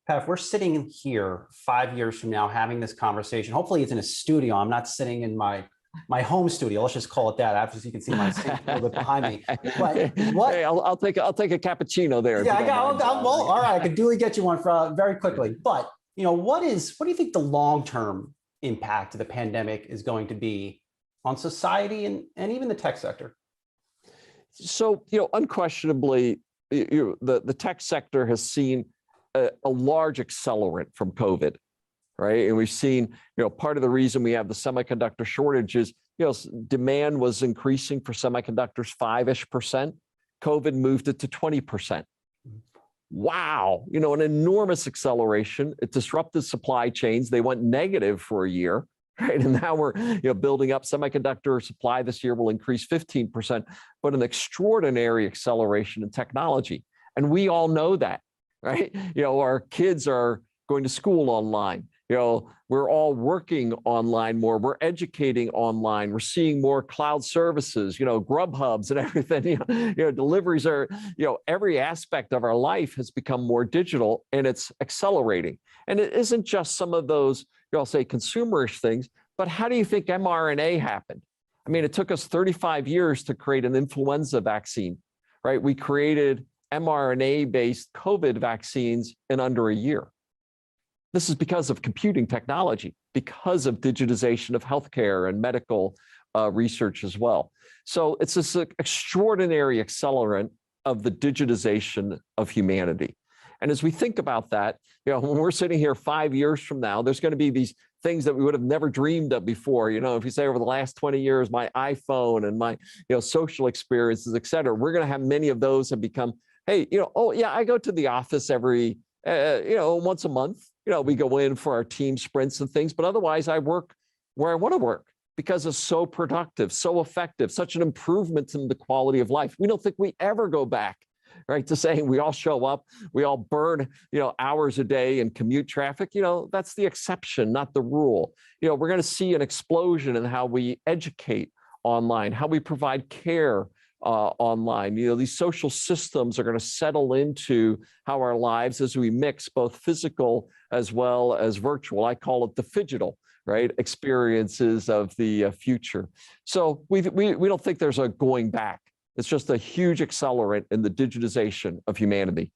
Pat, if we're sitting in here 5 years from now having this conversation, hopefully it's in a studio. I'm not sitting in my home studio. Let's just call it that. After you can see my sink a little bit behind me. But what? Hey, I'll take a cappuccino there. Yeah, well, all right. I could duly get you one for, very quickly. But what do you think the long-term impact of the pandemic is going to be on society and even the tech sector? So, unquestionably, the tech sector has seen a large accelerant from COVID, right? And we've seen, part of the reason we have the semiconductor shortage is, demand was increasing for semiconductors 5-ish%. COVID moved it to 20%. Wow, an enormous acceleration. It disrupted supply chains. They went negative for a year, right? And now we're building up. Semiconductor supply this year will increase 15%, but an extraordinary acceleration in technology. And we all know that, right? Our kids are going to school online. We're all working online more. We're educating online. We're seeing more cloud services, Grubhubs and everything. Deliveries are, every aspect of our life has become more digital, and it's accelerating. And it isn't just some of those, I'll say consumerish things, but how do you think mRNA happened? I mean, it took us 35 years to create an influenza vaccine, right? We created mRNA-based COVID vaccines in under a year. This is because of computing technology, because of digitization of healthcare and medical research as well. So it's this extraordinary accelerant of the digitization of humanity. And as we think about that, when we're sitting here 5 years from now, there's going to be these things that we would have never dreamed of before. If you say over the last 20 years, my iPhone and my social experiences, et cetera, we're going to have many of those have become, hey, oh yeah, I go to the office every, once a month. We go in for our team sprints and things, but otherwise I work where I want to work because it's so productive, so effective, such an improvement in the quality of life. We don't think we ever go back, right, to saying we all show up, we all burn, hours a day in commute traffic. That's the exception, not the rule. We're going to see an explosion in how we educate online, how we provide care online. These social systems are going to settle into how our lives as we mix both physical as well as virtual. I call it the phygital, right? Experiences of the future. So we don't think there's a going back. It's just a huge accelerant in the digitization of humanity.